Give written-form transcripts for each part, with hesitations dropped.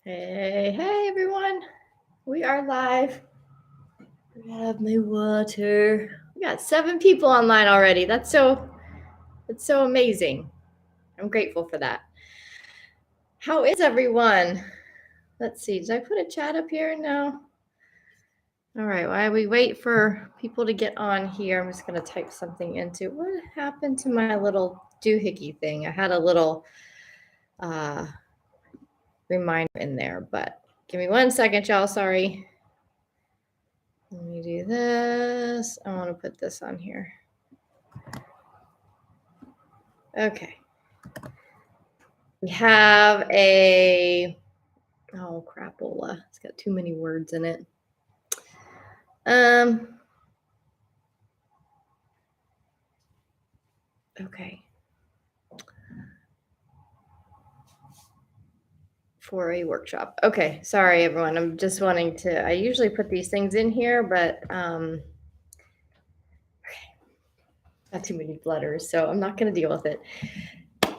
Hey everyone. We are live. Grab my water. We got 7 people online already. That's so amazing. I'm grateful for that. How is everyone? Let's see. Did I put a chat up here? No. All right. While we wait for people to get on here, I'm just going to type something into what happened to my little doohickey thing. I had a little reminder in there, but give me 1 second, y'all. Sorry. Let me do this. I want to put this on here. Okay. We have oh crapola. It's got too many words in it. Okay. For a workshop. Okay. Sorry, everyone. I'm just wanting to, I usually put these things in here, but okay. Not too many letters, so I'm not going to deal with it.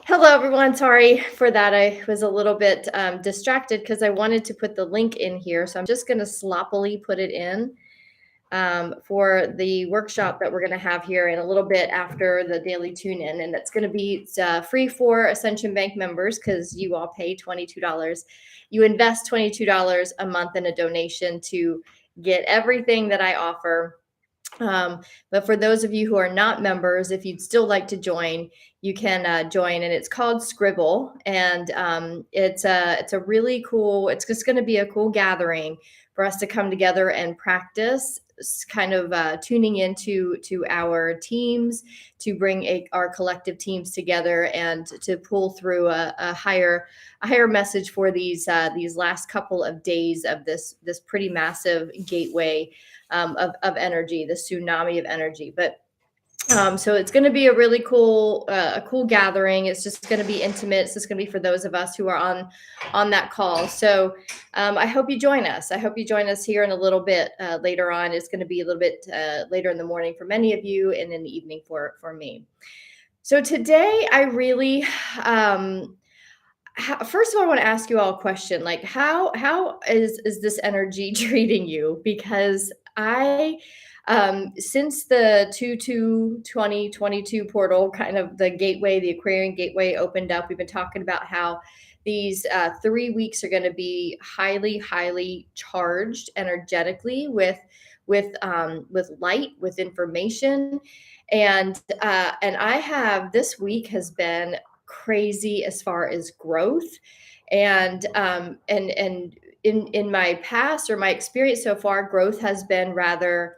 Hello, everyone. Sorry for that. I was a little bit distracted because I wanted to put the link in here. So I'm just going to sloppily put it in for the workshop that we're going to have here in a little bit after the daily tune in. And that's going to be free for Ascension Bank members because you all pay $22. You invest $22 a month in a donation to get everything that I offer. But for those of you who are not members, if you'd still like to join, you can join, and it's called Scribble, and it's a really cool. It's just going to be a cool gathering for us to come together and practice, kind of tuning into our teams, to bring our collective teams together, and to pull through a higher message for these last couple of days of this pretty massive gateway of energy, the tsunami of energy. But so it's going to be a really cool gathering. It's just going to be intimate. It's just going to be for those of us who are on that call. So I hope you join us. I hope you join us here in a little bit later on. It's going to be a little bit later in the morning for many of you, and in the evening for me. So today I really first of all, I want to ask you all a question. Like, how is this energy treating you? Because I, since the 2022 portal, kind of the gateway, the Aquarian gateway opened up, we've been talking about how these 3 weeks are going to be highly charged energetically with light, with information, and I have, this week has been crazy as far as growth, and in my past, or my experience so far, growth has been rather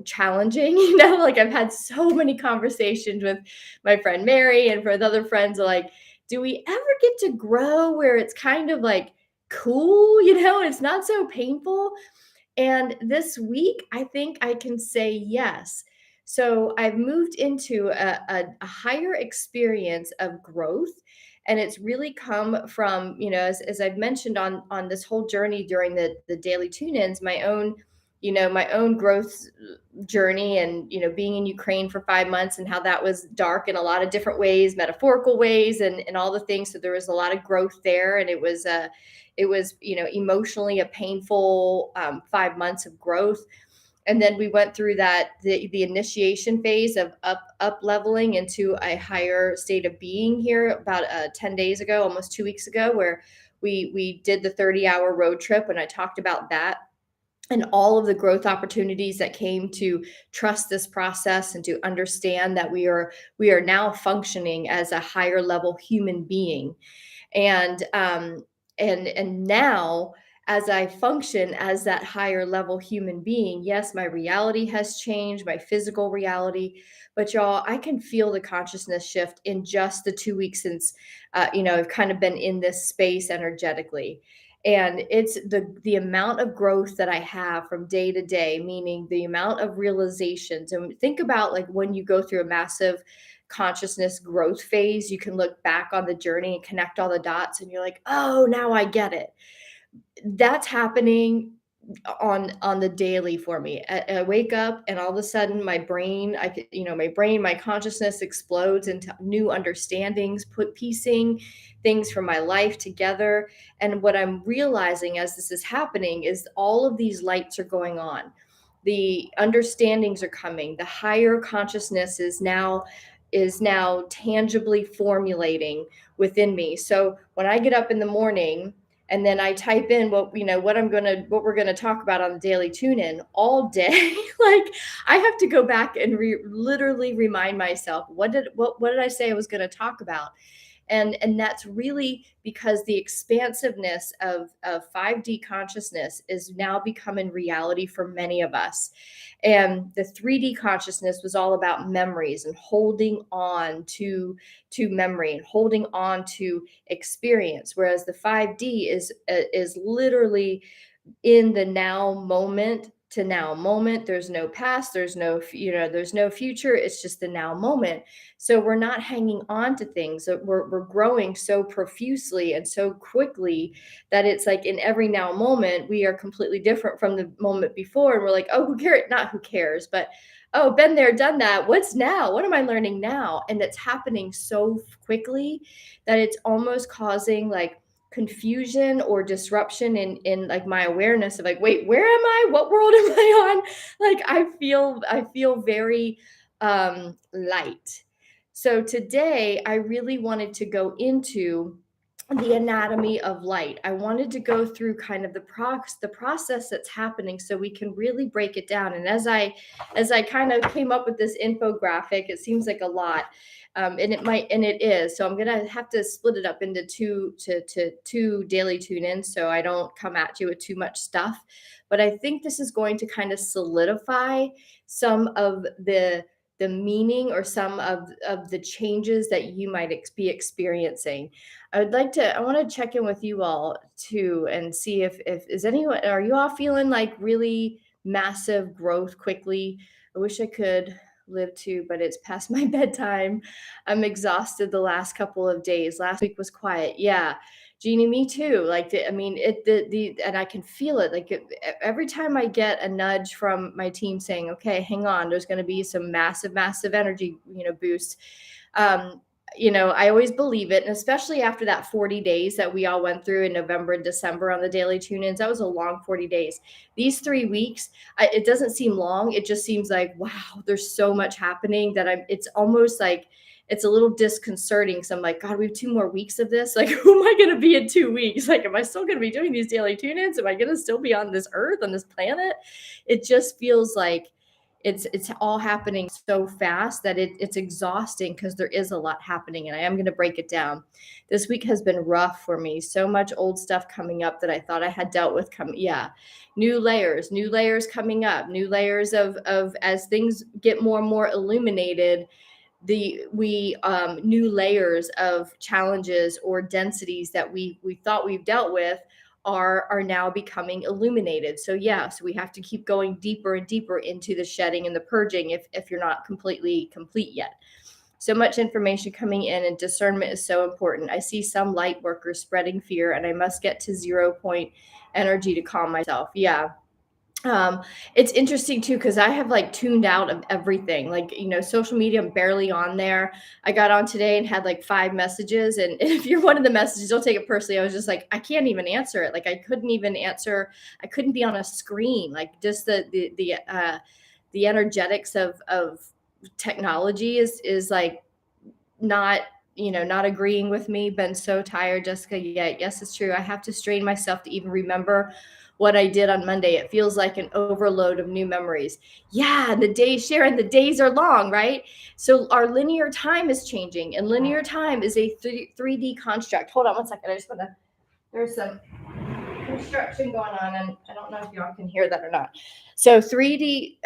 challenging. Like, I've had so many conversations with my friend Mary and with other friends, like, do we ever get to grow where it's kind of like cool, it's not so painful? And this week, I think I can say yes. So I've moved into a higher experience of growth. And it's really come from, as I've mentioned on this whole journey during the daily tune-ins, my own growth journey, and being in Ukraine for 5 months, and how that was dark in a lot of different ways, metaphorical ways, and all the things. So there was a lot of growth there, and it was emotionally a painful 5 months of growth. And then we went through the initiation phase of up leveling into a higher state of being here about 10 days ago, almost 2 weeks ago, where we did the 30-hour road trip, and I talked about that and all of the growth opportunities that came to trust this process, and to understand that we are now functioning as a higher level human being. And now, as I function as that higher level human being, yes, my reality has changed, my physical reality, but y'all, I can feel the consciousness shift in just the 2 weeks since I've kind of been in this space energetically. And it's the amount of growth that I have from day to day, meaning the amount of realizations. And think about, like, when you go through a massive consciousness growth phase, you can look back on the journey and connect all the dots, and you're like, oh, now I get it. That's happening on the daily for me. I wake up and all of a sudden my brain, I could, my brain, my consciousness explodes into new understandings, put piecing things from my life together. And what I'm realizing as this is happening is all of these lights are going on. The understandings are coming. The higher consciousness is now tangibly formulating within me. So when I get up in the morning and then I type in what we're gonna talk about on the daily tune in all day. Like I have to go back and literally remind myself what did I say I was gonna talk about, and that's really because the expansiveness of 5D consciousness is now becoming reality for many of us. And the 3D consciousness was all about memories and holding on to memory and holding on to experience, whereas the 5D is literally in the now moment to now moment. There's no past, there's no future. It's just the now moment. So we're not hanging on to things. We're growing so profusely and so quickly that it's like in every now moment we are completely different from the moment before, and we're like, oh, who cares? Not who cares, but oh, been there, done that. What's now? What am I learning now? And it's happening so quickly that it's almost causing like confusion or disruption in like my awareness of like, wait, where am I? What world am I on? Like I feel very light. So today I really wanted to go into the anatomy of light. I wanted to go through kind of the process that's happening so we can really break it down. And as I kind of came up with this infographic, it seems like a lot. And it is. So I'm gonna have to split it up into two daily tune-ins so I don't come at you with too much stuff. But I think this is going to kind of solidify some of the meaning or some of the changes that you might be experiencing. I want to check in with you all too and see if is anyone, are you all feeling like really massive growth quickly? I wish I could live too, but it's past my bedtime. I'm exhausted the last couple of days. Last week was quiet. Yeah. Jeannie, me too. Like, I mean, and I can feel it. Like every time I get a nudge from my team saying, okay, hang on, there's going to be some massive, massive energy, boost. Um, I always believe it. And especially after that 40 days that we all went through in November and December on the daily tune-ins, that was a long 40 days. These 3 weeks, it doesn't seem long. It just seems like, wow, there's so much happening that it's almost like, it's a little disconcerting. So I'm like, God, we have 2 more weeks of this. Like, who am I going to be in 2 weeks? Like, am I still going to be doing these daily tune-ins? Am I going to still be on this earth, on this planet? It just feels like it's all happening so fast that it's exhausting because there is a lot happening, and I am going to break it down. This week has been rough for me. So much old stuff coming up that I thought I had dealt with. New layers coming up, new layers of as things get more and more illuminated, new layers of challenges or densities that we thought we've dealt with are now becoming illuminated. So we have to keep going deeper and deeper into the shedding and the purging if you're not completely complete yet. So much information coming in, and discernment is so important. I see some light workers spreading fear, and I must get to 0 point energy to calm myself. Yeah. It's interesting too because I have like tuned out of everything. Like, social media, I'm barely on there. I got on today and had like 5 messages, and if you're one of the messages, don't take it personally. I was just like, I can't even answer it. Like, I couldn't even answer. I couldn't be on a screen. Like, just the energetics of technology is like not not agreeing with me. Been so tired, Jessica. Yeah, yes, it's true. I have to strain myself to even remember what I did on Monday. It feels like an overload of new memories. Yeah, the days, Sharon, the days are long, right? So our linear time is changing, and linear time is a 3D construct. Hold on one second. There's some construction going on, and I don't know if y'all can hear that or not. So 3D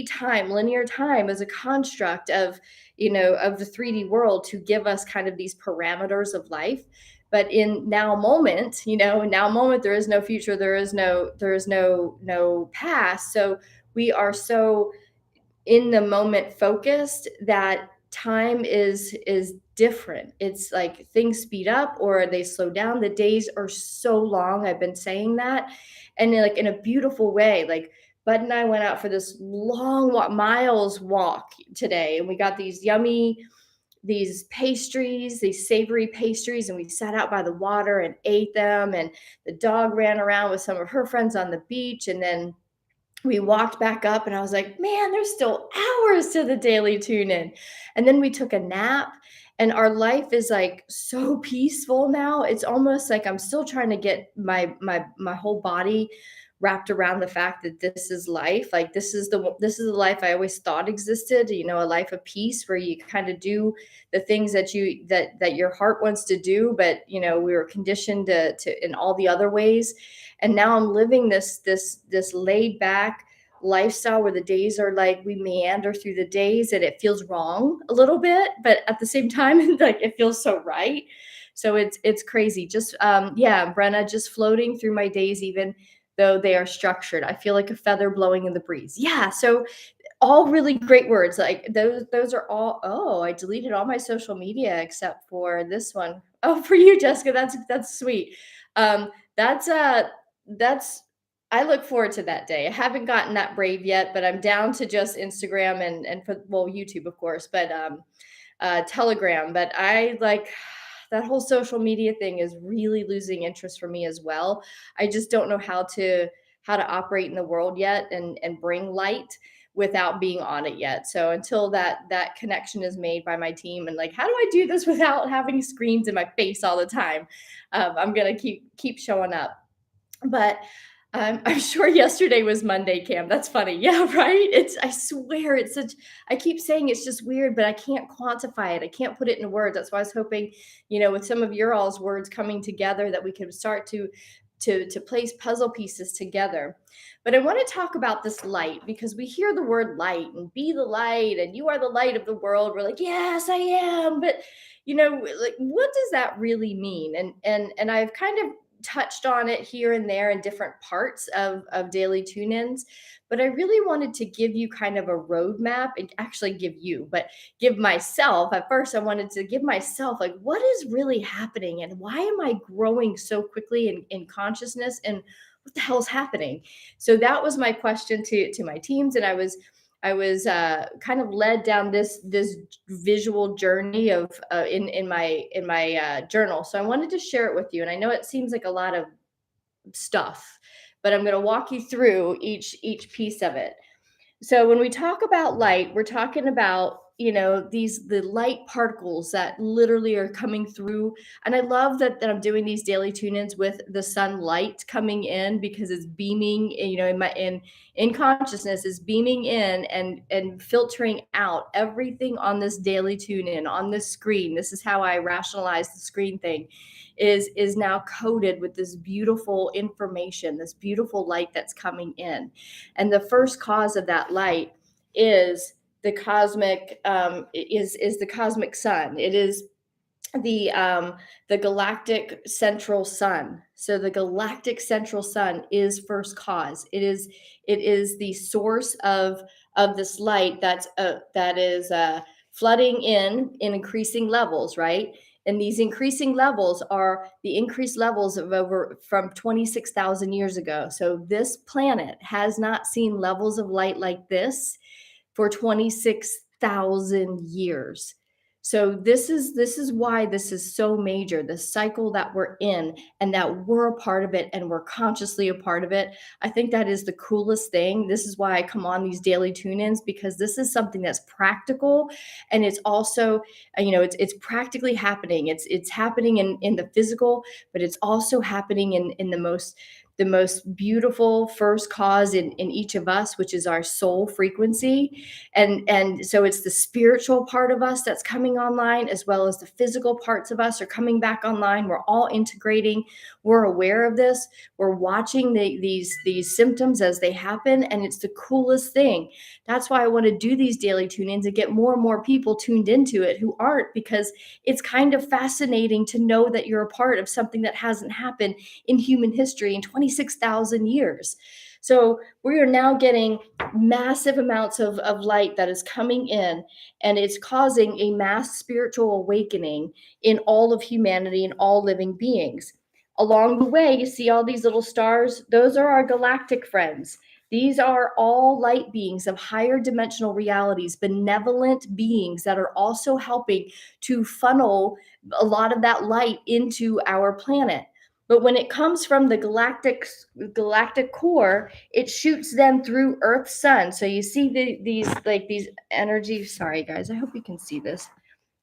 time, linear time, is a construct of the 3D world to give us kind of these parameters of life. But in now moment, there is no future, there is no past. So we are so in the moment focused that time is different. It's like things speed up or they slow down. The days are so long. I've been saying that. And like in a beautiful way, like Bud and I went out for this long walk, miles walk today, and we got these pastries, these savory pastries, and we sat out by the water and ate them. And the dog ran around with some of her friends on the beach. And then we walked back up, and I was like, man, there's still hours to the daily tune in. And then we took a nap, and our life is like so peaceful now. It's almost like I'm still trying to get my whole body wrapped around the fact that this is life. Like this is the life I always thought existed, a life of peace where you kind of do the things that your heart wants to do, but we were conditioned to in all the other ways. And now I'm living this laid back lifestyle where the days are like we meander through the days, and it feels wrong a little bit, but at the same time like it feels so right. So it's crazy. Just yeah, Brenna, just floating through my days, even though they are structured. I feel like a feather blowing in the breeze. Yeah, so all really great words. Like those are all. Oh, I deleted all my social media except for this one. Oh, for you, Jessica. That's sweet. That's that's I look forward to that day. I haven't gotten that brave yet, but I'm down to just Instagram and for, well, YouTube, of course, but Telegram. But I like that whole social media thing is really losing interest for me as well. I just don't know how to operate in the world yet and bring light without being on it yet. So until that connection is made by my team, and like, how do I do this without having screens in my face all the time? I'm gonna keep showing up. But I'm sure yesterday was Monday, Cam. That's funny. Yeah, right. I swear it's such, I keep saying it's just weird, but I can't quantify it. I can't put it into words. That's why I was hoping, with some of your all's words coming together, that we could start to place puzzle pieces together. But I want to talk about this light, because we hear the word light and be the light and you are the light of the world. We're like, yes, I am. But like, what does that really mean? And I've kind of touched on it here and there in different parts of daily tune-ins, but I really wanted to give you kind of a roadmap, and actually give myself. At first, I wanted to give myself, like, what is really happening and why am I growing so quickly in consciousness, and what the hell is happening? So that was my question to my teams, and I was kind of led down this visual journey of in my journal. So I wanted to share it with you, and I know it seems like a lot of stuff, but I'm going to walk you through each piece of it. So when we talk about light, we're talking about, the light particles that literally are coming through. And I love that I'm doing these daily tune-ins with the sunlight coming in, because it's beaming, in consciousness, is beaming in and filtering out everything on this daily tune-in on this screen. This is how I rationalize the screen thing. Is now coated with this beautiful information, this beautiful light that's coming in. And the first cause of that light is the cosmic is the cosmic sun. It is the galactic central sun. So the galactic central sun is first cause. It is the source of this light that is flooding in increasing levels, right? And these increasing levels are the increased levels of over from 26,000 years ago. So this planet has not seen levels of light like this for 26,000 years. So this is why this is so major, the cycle that we're in, and that we're a part of it, and we're consciously a part of it. I think that is the coolest thing. This is why I come on these daily tune-ins, because this is something that's practical, and it's also, it's practically happening. It's happening in the physical, but it's also happening in the most beautiful first cause in each of us, which is our soul frequency. And so it's the spiritual part of us that's coming online, as well as the physical parts of us are coming back online. We're all integrating. We're aware of this. We're watching these symptoms as they happen, and it's the coolest thing. That's why I want to do these daily tune-ins and get more and more people tuned into it who aren't, because it's kind of fascinating to know that you're a part of something that hasn't happened in human history in 26,000 years. So we are now getting massive amounts of light that is coming in, and it's causing a mass spiritual awakening in all of humanity and all living beings. Along the way, you see all these little stars, those are our galactic friends. These are all light beings of higher dimensional realities, benevolent beings that are also helping to funnel a lot of that light into our planet. But when it comes from the galactic core, it shoots them through Earth Sun. So you see these energies. Sorry guys, I hope you can see this.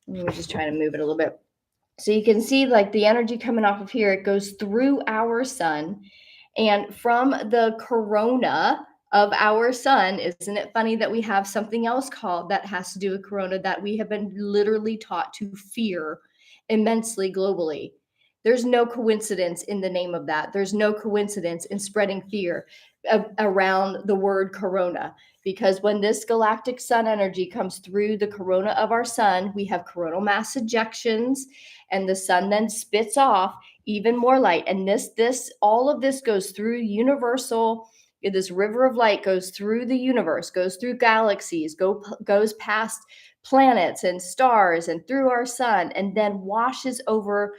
Let me just try to move it a little bit. So you can see like the energy coming off of here, it goes through our sun, and from the corona of our sun, isn't it funny that we have something else called that has to do with corona that we have been literally taught to fear immensely globally? There's no coincidence in the name of that. There's no coincidence in spreading fear around the word corona, because when this galactic sun energy comes through the corona of our sun, we have coronal mass ejections, and the sun then spits off even more light. And this all of this goes through universal. This river of light goes through the universe, goes through galaxies, goes past planets and stars and through our sun, and then washes over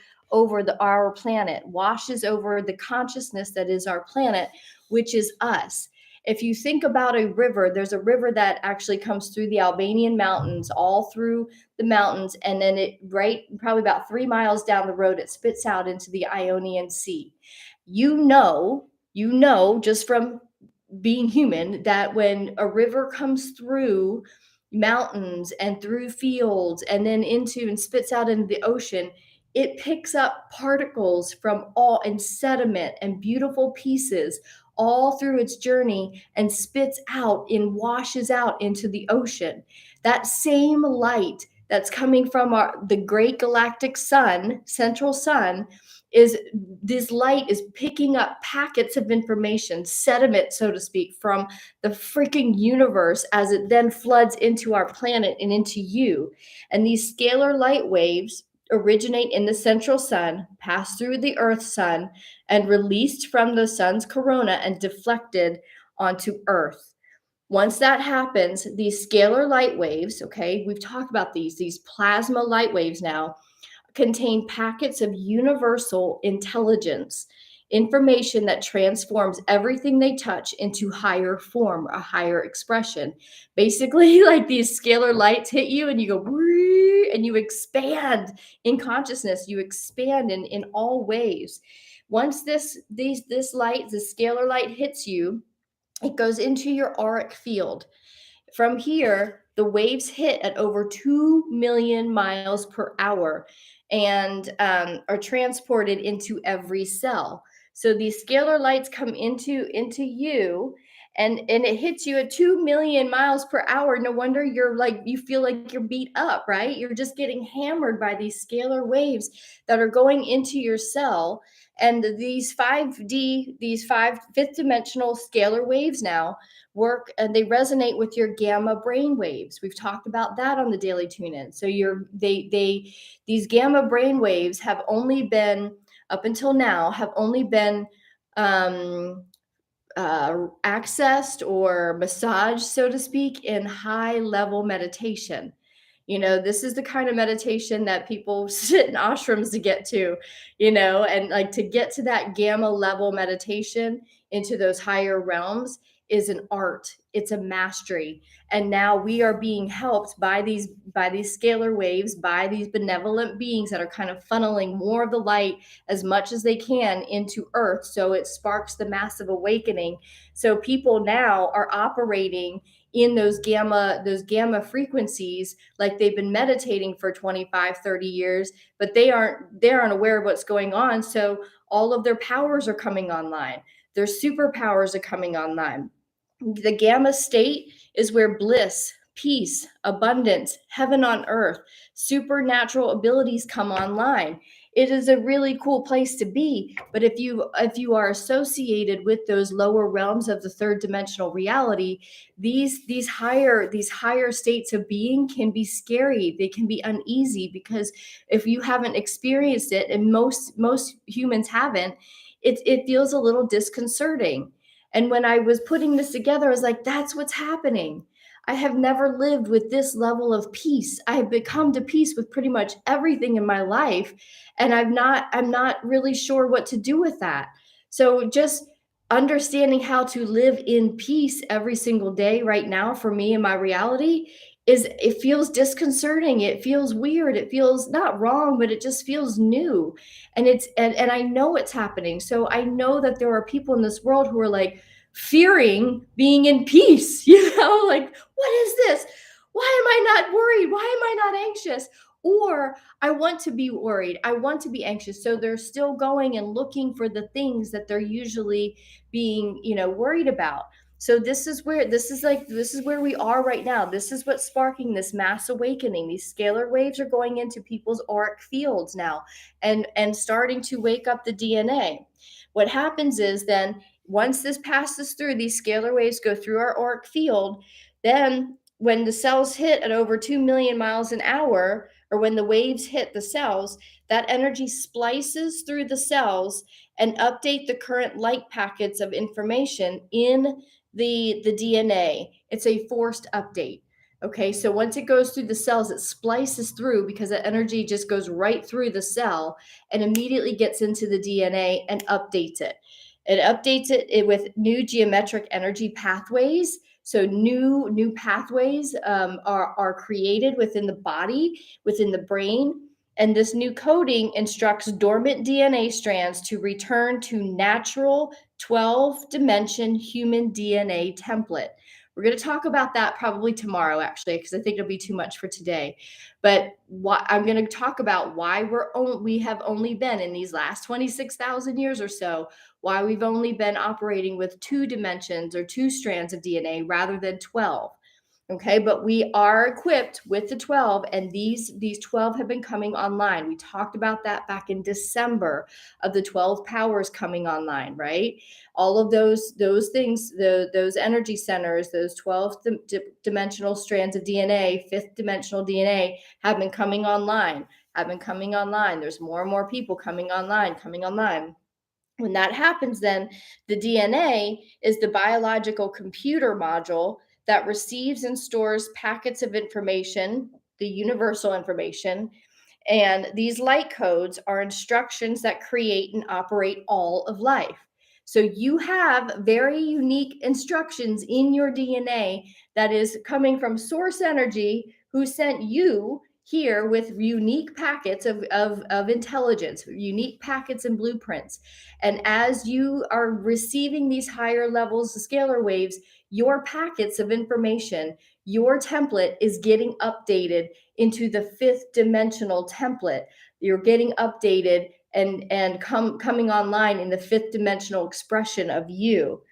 our planet, washes over the consciousness that is our planet, which is us. If you think about a river, there's a river that actually comes through the Albanian mountains, all through the mountains, and then it probably about 3 miles down the road, it spits out into the Ionian Sea. You know, just from being human, that when a river comes through mountains and through fields and then into and spits out into the ocean, it picks up particles from all and sediment and beautiful pieces all through its journey and spits out and washes out into the ocean. That same light that's coming from the great galactic sun, central sun, is this light is picking up packets of information, sediment, so to speak, from the freaking universe as it then floods into our planet and into you. And these scalar light waves originate in the central sun, pass through the Earth sun, and released from the sun's corona and deflected onto Earth. Once that happens, these scalar light waves, okay, we've talked about these plasma light waves now, contain packets of universal intelligence, information that transforms everything they touch into higher form, a higher expression. Basically, like these scalar lights hit you and you go, and you expand in consciousness, you expand in all ways. Once this light, the scalar light hits you, it goes into your auric field. From here, the waves hit at over 2 million miles per hour and are transported into every cell. So these scalar lights come into you, and it hits you at 2 million miles per hour. No wonder you feel like you're beat up, right? You're just getting hammered by these scalar waves that are going into your cell. And these 5D, these fifth dimensional scalar waves now work, and they resonate with your gamma brain waves. We've talked about that on the daily tune-in. So these gamma brain waves have only been, up until now, have only been accessed or massaged, so to speak, in high level meditation. You know, this is the kind of meditation that people sit in ashrams to get to, and like to get to that gamma level meditation into those higher realms is an art. It's a mastery. And now we are being helped by these scalar waves, by these benevolent beings that are kind of funneling more of the light as much as they can into Earth. So it sparks the massive awakening. So people now are operating in those gamma frequencies like they've been meditating for 25, 30 years, but they aren't aware of what's going on. So all of their powers are coming online. Their superpowers are coming online. The gamma state is where bliss, peace, abundance, heaven on earth, supernatural abilities come online. It is a really cool place to be, but if you are associated with those lower realms of the third dimensional reality, these higher states of being can be scary. They can be uneasy, because if you haven't experienced it, and most humans haven't, it feels a little disconcerting. And when I was putting this together, I was like, that's what's happening. I have never lived with this level of peace. I have become to peace with pretty much everything in my life. And I'm not really sure what to do with that. So just understanding how to live in peace every single day right now for me and my reality is, it feels disconcerting. It feels weird. It feels not wrong, but it just feels new. And I know it's happening. So I know that there are people in this world who are like fearing being in peace, like, what is this? Why am I not worried? Why am I not anxious? Or I want to be worried. I want to be anxious. So they're still going and looking for the things that they're usually being, worried about. So this is where we are right now. This is what's sparking this mass awakening. These scalar waves are going into people's auric fields now and starting to wake up the DNA. What happens is then, once this passes through, these scalar waves go through our auric field, then when the cells hit at over 2 million miles an hour, or when the waves hit the cells, that energy splices through the cells and update the current light packets of information in the DNA. It's a forced update. Okay, so once it goes through the cells, it splices through, because the energy just goes right through the cell and immediately gets into the DNA and updates it. It updates it with new geometric energy pathways. So new pathways are created within the body, within the brain. And this new coding instructs dormant DNA strands to return to natural 12-dimension human DNA template. We're going to talk about that probably tomorrow, actually, because I think it'll be too much for today. But I'm going to talk about why we have only been in these last 26,000 years or so, why we've only been operating with 2 dimensions or 2 strands of DNA rather than 12. Okay, but we are equipped with the 12, and these 12 have been coming online. We talked about that back in December, of the 12 powers coming online, right? All of those things, those energy centers, those 12 dimensional strands of DNA, 5th dimensional DNA, have been coming online. There's more and more people coming online. When that happens, then the DNA is the biological computer module that receives and stores packets of information, the universal information. And these light codes are instructions that create and operate all of life. So you have very unique instructions in your DNA that is coming from source energy, who sent you here with unique packets of intelligence, unique packets and blueprints. And as you are receiving these higher levels of scalar waves, your packets of information, your template is getting updated into the 5th dimensional template. You're getting updated and coming online in the 5th dimensional expression of you.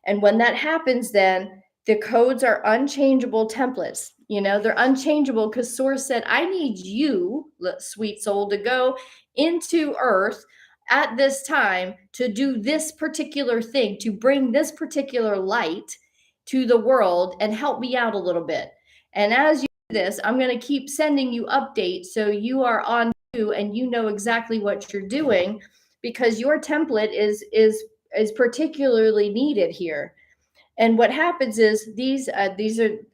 And when that happens, then the codes are unchangeable templates. They're unchangeable because Source said, I need you, sweet soul, to go into Earth at this time to do this particular thing, to bring this particular light to the world and help me out a little bit. And as you do this, I'm going to keep sending you updates so you are on cue and you know exactly what you're doing, because your template is particularly needed here. And what happens is these are,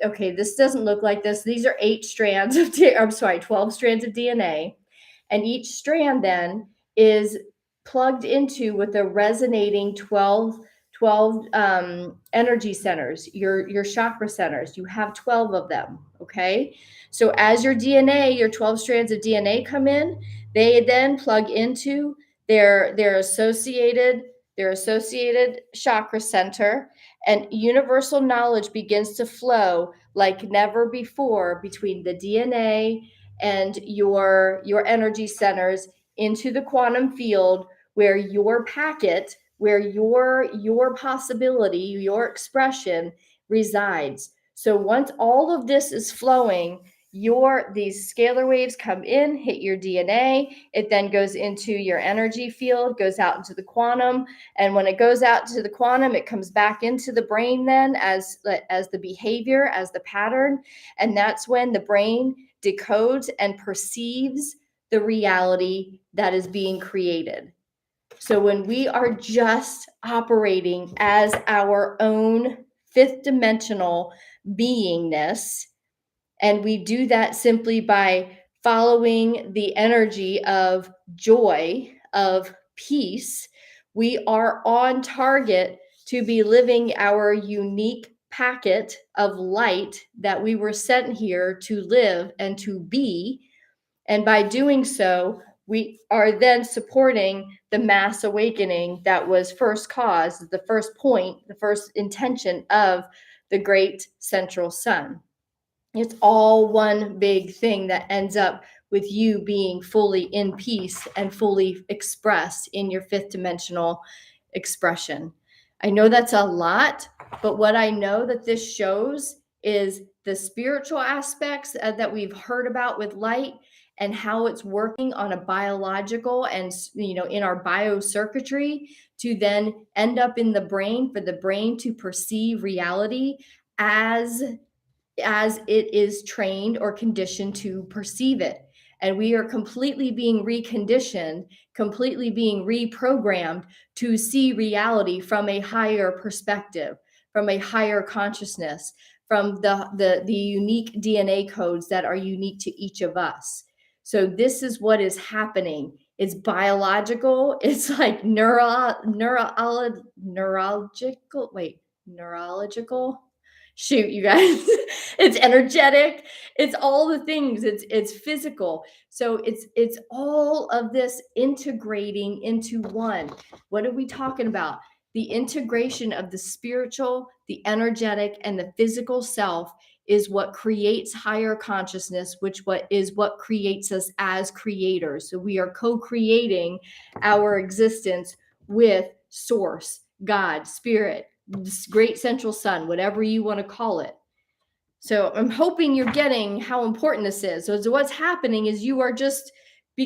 okay, this doesn't look like this. These are 8 strands of, 12 strands of DNA. And each strand then is plugged into with a resonating 12 energy centers, your chakra centers. You have 12 of them, okay? So as your 12 strands of DNA come in, they then plug into their associated chakra center, and universal knowledge begins to flow like never before between the DNA and your energy centers into the quantum field, where your packet, where your possibility, your expression resides. So once all of this is flowing, these scalar waves come in, hit your DNA. It then goes into your energy field, goes out into the quantum. And when it goes out to the quantum, it comes back into the brain then as the behavior, as the pattern. And that's when the brain decodes and perceives the reality that is being created. So when we are just operating as our own fifth dimensional beingness, and we do that simply by following the energy of joy, of peace, we are on target to be living our unique packet of light that we were sent here to live and to be. And by doing so, we are then supporting the mass awakening that was first caused, the first point, the first intention of the great central sun. It's all one big thing that ends up with you being fully in peace and fully expressed in your fifth dimensional expression. I know that's a lot, but what I know that this shows is the spiritual aspects that we've heard about with light and how it's working on a biological and, in our biocircuitry to then end up in the brain, for the brain to perceive reality as it is trained or conditioned to perceive it. And we are completely being reconditioned, completely being reprogrammed to see reality from a higher perspective, from a higher consciousness, from the unique DNA codes that are unique to each of us. So this is what is happening. It's biological. It's like neurological. Shoot, you guys. It's energetic. It's all the things. It's physical. So it's all of this integrating into one. What are we talking about? The integration of the spiritual, the energetic, and the physical self is what creates higher consciousness, which what creates us as creators. So we are co-creating our existence with source, God, spirit, this great central sun, whatever you want to call it. So I'm hoping you're getting how important this is. So what's happening is you are just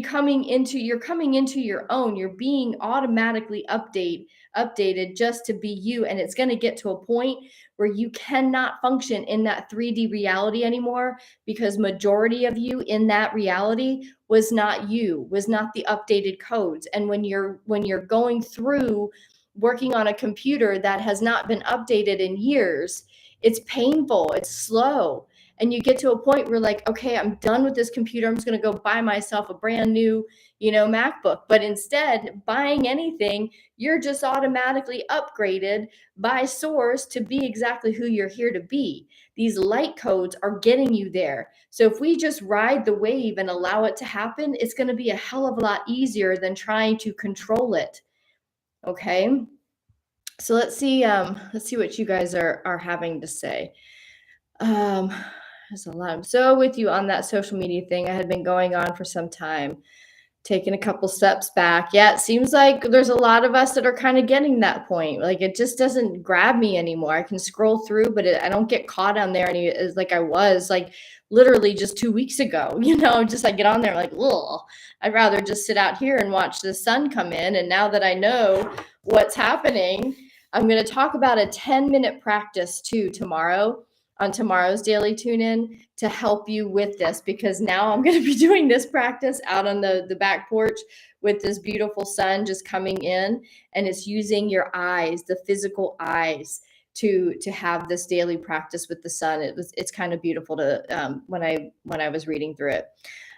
coming into your own. You're being automatically updated just to be you. And it's going to get to a point where you cannot function in that 3D reality anymore, because majority of you in that reality was not you, was not the updated codes. And when you're going through working on a computer that has not been updated in years, it's painful, it's slow. And you get to a point where like, okay, I'm done with this computer. I'm just going to go buy myself a brand new, MacBook. But instead, buying anything, you're just automatically upgraded by source to be exactly who you're here to be. These light codes are getting you there. So if we just ride the wave and allow it to happen, it's going to be a hell of a lot easier than trying to control it. Okay. So let's see what you guys are having to say. There's a lot. I'm so with you on that social media thing. I had been going on for some time, taking a couple steps back. Yeah, it seems like there's a lot of us that are kind of getting that point. Like it just doesn't grab me anymore. I can scroll through, but I don't get caught on there any like I was like literally just 2 weeks ago. Just I get on there like, ugh, I'd rather just sit out here and watch the sun come in. And now that I know what's happening, I'm going to talk about a 10-minute practice too tomorrow on tomorrow's daily tune in to help you with this, because now I'm going to be doing this practice out on the back porch with this beautiful sun just coming in, and it's using your eyes, the physical eyes, to have this daily practice with the sun. It's kind of beautiful to when I was reading through it.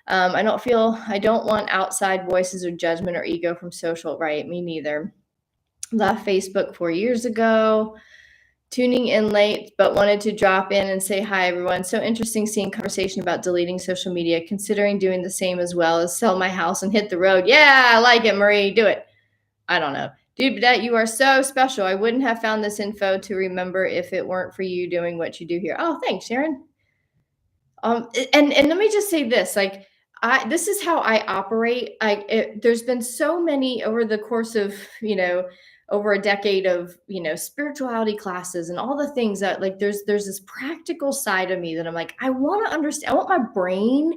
I don't want outside voices or judgment or ego from social. Right, me neither. Left Facebook 4 years ago. Tuning in late, but wanted to drop in and say hi, everyone. So interesting seeing conversation about deleting social media, considering doing the same as well as sell my house and hit the road. Yeah, I like it, Marie. Do it. I don't know. Dude, that you are so special. I wouldn't have found this info to remember if it weren't for you doing what you do here. Oh, thanks, Sharon. And let me just say this, like, this is how I operate. There's been so many over the course of, over a decade of, spirituality classes and all the things that like, there's this practical side of me that I'm like, I want to understand. I want my brain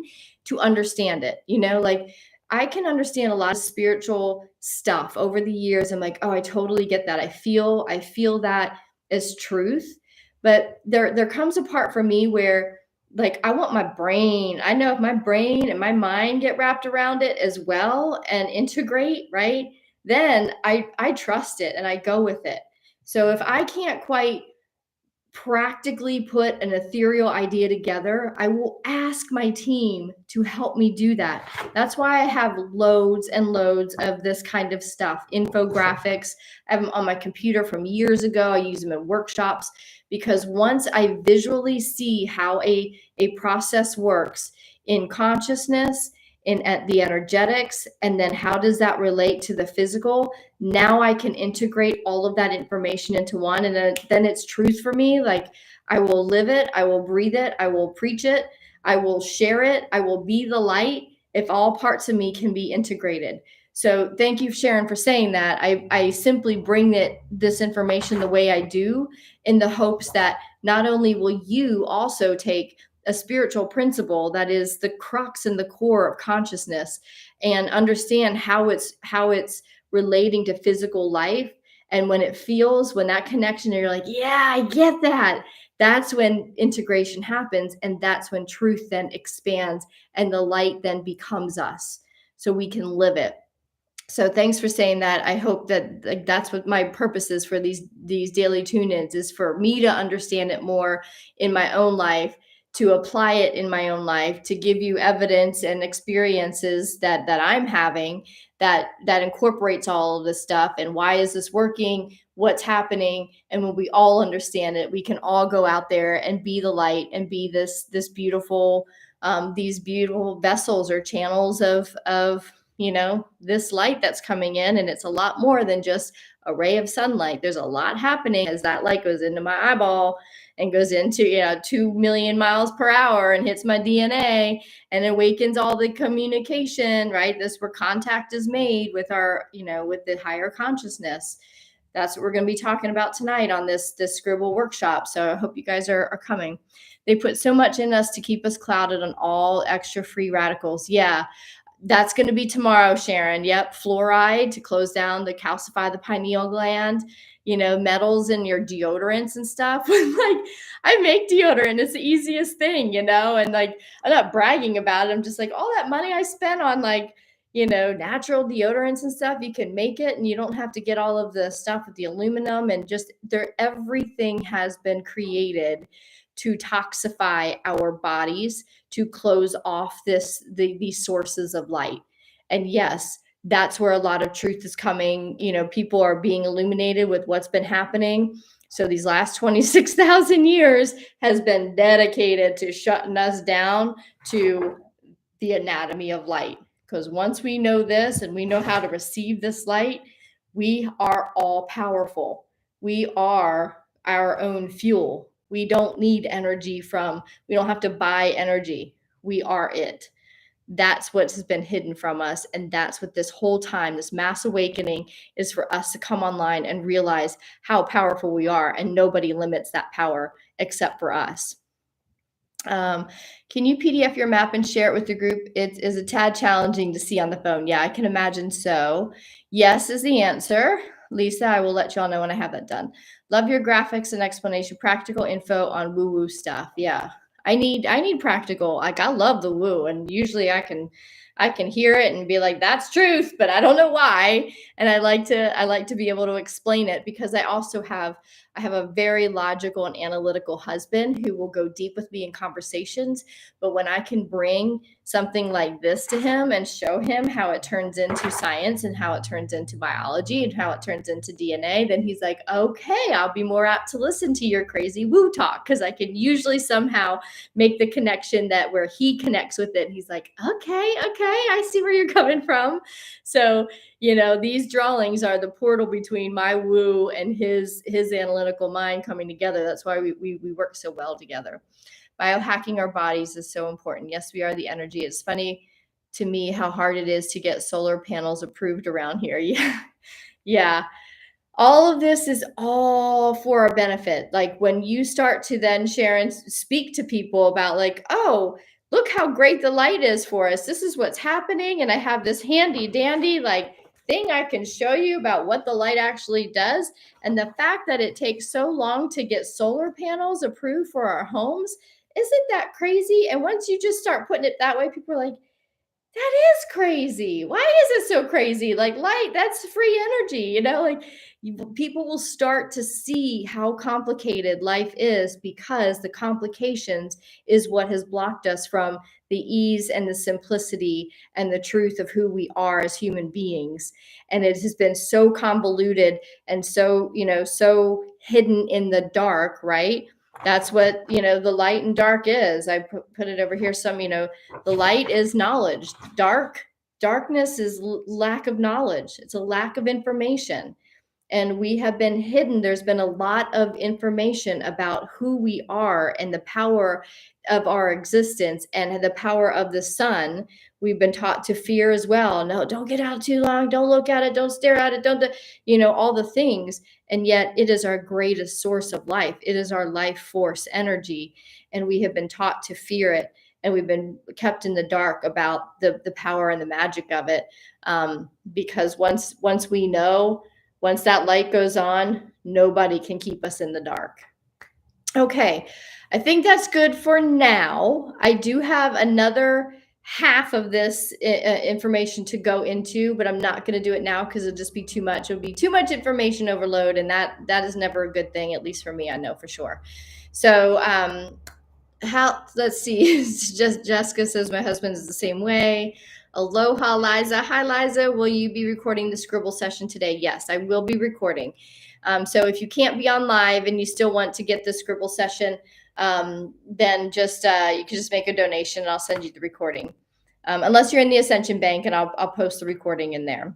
to understand it, like I can understand a lot of spiritual stuff over the years. I'm like, oh, I totally get that. I feel that as truth. But there comes a part for me where like I want my brain. I know if my brain and my mind get wrapped around it as well and integrate, right? then I trust it and I go with it. So if I can't quite practically put an ethereal idea together, I will ask my team to help me do that. That's why I have loads and loads of this kind of stuff, infographics. I have them on my computer from years ago. I use them in workshops because once I visually see how a process works in consciousness, in at the energetics, and then how does that relate to the physical, now I can integrate all of that information into one. And then it's truth for me. Like I will live it, I will breathe it, I will preach it, I will share it, I will be the light if all parts of me can be integrated. So thank you, Sharon, for saying that. I simply bring this information the way I do in the hopes that not only will you also take a spiritual principle that is the crux and the core of consciousness and understand how it's relating to physical life. And when it feels, when that connection, you're like, yeah, I get that. That's when integration happens. And that's when truth then expands and the light then becomes us so we can live it. So thanks for saying that. I hope that like, that's what my purpose is for these daily tune-ins, is for me to understand it more in my own life, to apply it in my own life, to give you evidence and experiences that I'm having that incorporates all of this stuff. And why is this working? What's happening? And when we all understand it, we can all go out there and be the light and be this beautiful these beautiful vessels or channels of this light that's coming in. And it's a lot more than just a ray of sunlight. There's a lot happening as that light goes into my eyeball and goes into 2 million miles per hour and hits my DNA and awakens all the communication, right? This where contact is made with our with the higher consciousness. That's what we're going to be talking about tonight on this scribble workshop. So I hope you guys are coming. They put so much in us to keep us clouded on all extra free radicals. Yeah, that's going to be tomorrow, Sharon. Yep. Fluoride to close down, to calcify the pineal gland, metals in your deodorants and stuff. Like I make deodorant. It's the easiest thing, and like, I'm not bragging about it. I'm just like, all that money I spent on like, natural deodorants and stuff, you can make it and you don't have to get all of the stuff with the aluminum and just everything has been created to toxify our bodies, to close off these sources of light. And yes, that's where a lot of truth is coming. People are being illuminated with what's been happening. So these last 26,000 years has been dedicated to shutting us down to the anatomy of light. Because once we know this and we know how to receive this light, we are all powerful. We are our own fuel. We don't need energy we don't have to buy energy. We are it. That's what's been hidden from us. And that's what this whole time, this mass awakening, is for us to come online and realize how powerful we are. And nobody limits that power except for us. Can you PDF your map and share it with the group? It is a tad challenging to see on the phone. Yeah, I can imagine so. Yes is the answer. Lisa, I will let y'all know when I have that done. Love your graphics and explanation, practical info on woo-woo stuff. Yeah, I need practical. Like I love the woo, and usually I can hear it and be like, that's truth, but I don't know why. And I like to be able to explain it because I have a very logical and analytical husband who will go deep with me in conversations. But when I can bring something like this to him and show him how it turns into science and how it turns into biology and how it turns into DNA, then he's like, okay, I'll be more apt to listen to your crazy woo talk, because I can usually somehow make the connection that where he connects with it. And he's like, okay, I see where you're coming from. So, these drawings are the portal between my woo and his analytical mind coming together. That's why we work so well together. Biohacking our bodies is so important. Yes, we are the energy. It's funny to me how hard it is to get solar panels approved around here. Yeah. Yeah. All of this is all for our benefit. Like when you start to then share and speak to people about like, oh, look how great the light is for us. This is what's happening. And I have this handy dandy like thing I can show you about what the light actually does. And the fact that it takes so long to get solar panels approved for our homes, isn't that crazy? And once you just start putting it that way, people are like, That is crazy. Why is it so crazy? Like light, that's free energy, like people will start to see how complicated life is because the complications is what has blocked us from the ease and the simplicity and the truth of who we are as human beings. And it has been so convoluted and so, so hidden in the dark, right? That's what, the light and dark is. I put it over here. The light is knowledge. Darkness is lack of knowledge. It's a lack of information. And we have been hidden. There's been a lot of information about who we are and the power of our existence and the power of the sun. We've been taught to fear as well. No, don't get out too long. Don't look at it. Don't stare at it. Don't, all the things. And yet it is our greatest source of life. It is our life force energy. And we have been taught to fear it. And we've been kept in the dark about the power and the magic of it. Because once we know, once that light goes on, nobody can keep us in the dark. Okay, I think that's good for now. I do have another half of this information to go into, but I'm not going to do it now because it'll just be too much. It'll be too much information overload, and that is never a good thing, at least for me, I know for sure. So let's see. Just Jessica says my husband is the same way. Aloha, Liza. Hi, Liza. Will you be recording the scribble session today? Yes, I will be recording. So if you can't be on live and you still want to get the scribble session, then just you can just make a donation and I'll send you the recording. Unless you're in the Ascension Bank, and I'll post the recording in there.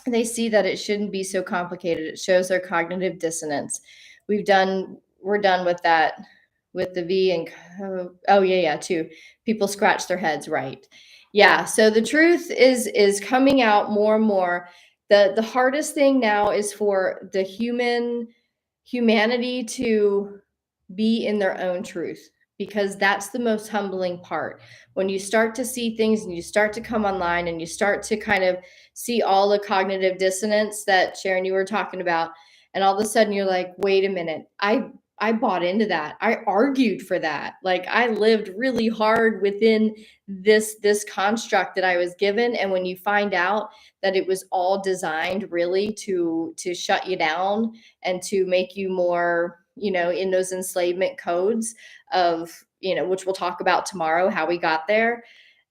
They see that it shouldn't be so complicated. It shows their cognitive dissonance. We're done with that. With the V and too. People scratch their heads, right? Yeah. So the truth is coming out more and more. The hardest thing now is for the humanity to be in their own truth, because that's the most humbling part. When you start to see things and you start to come online and you start to kind of see all the cognitive dissonance that Sharon, you were talking about, and all of a sudden you're like, wait a minute, I bought into that. I argued for that. Like I lived really hard within this construct that I was given. And when you find out that it was all designed really to shut you down and to make you more, in those enslavement codes of, which we'll talk about tomorrow, how we got there,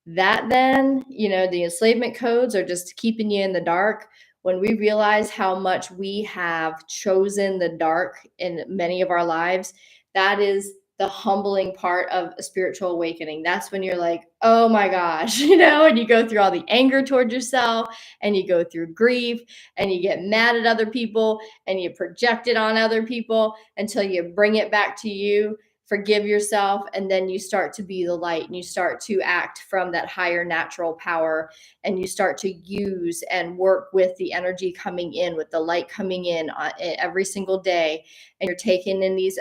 that then, the enslavement codes are just keeping you in the dark. When we realize how much we have chosen the dark in many of our lives, that is the humbling part of a spiritual awakening. That's when you're like, oh my gosh, and you go through all the anger towards yourself and you go through grief and you get mad at other people and you project it on other people until you bring it back to you. Forgive yourself, and then you start to be the light and you start to act from that higher natural power, and you start to use and work with the energy coming in, with the light coming in every single day, and you're taking in these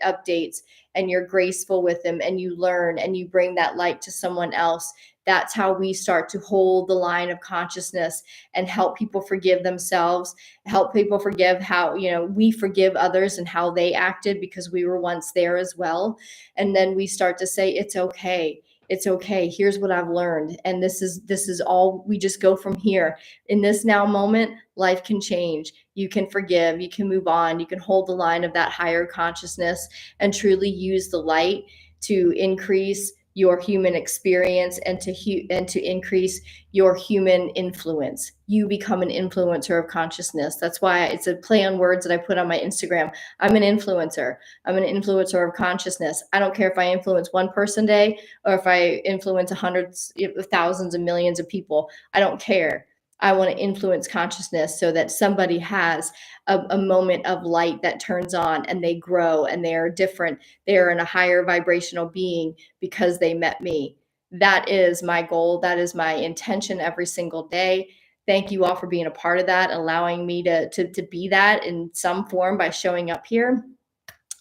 updates and you're graceful with them and you learn and you bring that light to someone else. That's how we start to hold the line of consciousness and help people forgive themselves, help people forgive how, we forgive others and how they acted because we were once there as well. And then we start to say, it's okay. It's okay. Here's what I've learned. And this is all, we just go from here. In this now moment, life can change. You can forgive, you can move on, you can hold the line of that higher consciousness and truly use the light to increase your human experience and to increase your human influence. You become an influencer of consciousness. That's why it's a play on words that I put on my Instagram. I'm an influencer. I'm an influencer of consciousness. I don't care if I influence one person a day or if I influence hundreds of thousands and millions of people. I don't care. I want to influence consciousness so that somebody has a moment of light that turns on and they grow and they are different. They're in a higher vibrational being because they met me. That is my goal. That is my intention every single day. Thank you all for being a part of that, allowing me to be that in some form by showing up here.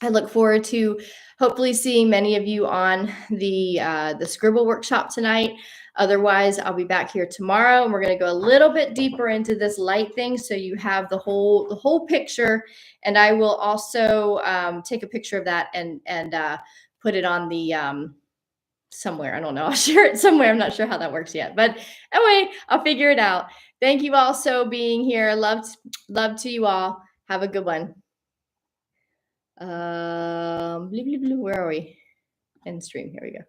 I look forward to hopefully seeing many of you on the Scribble workshop tonight. Otherwise, I'll be back here tomorrow, and we're going to go a little bit deeper into this light thing, so you have the whole picture. And I will also take a picture of that and put it on the somewhere. I don't know. I'll share it somewhere. I'm not sure how that works yet. But anyway, I'll figure it out. Thank you all so being here. Love to you all. Have a good one. Where are we? End stream. Here we go.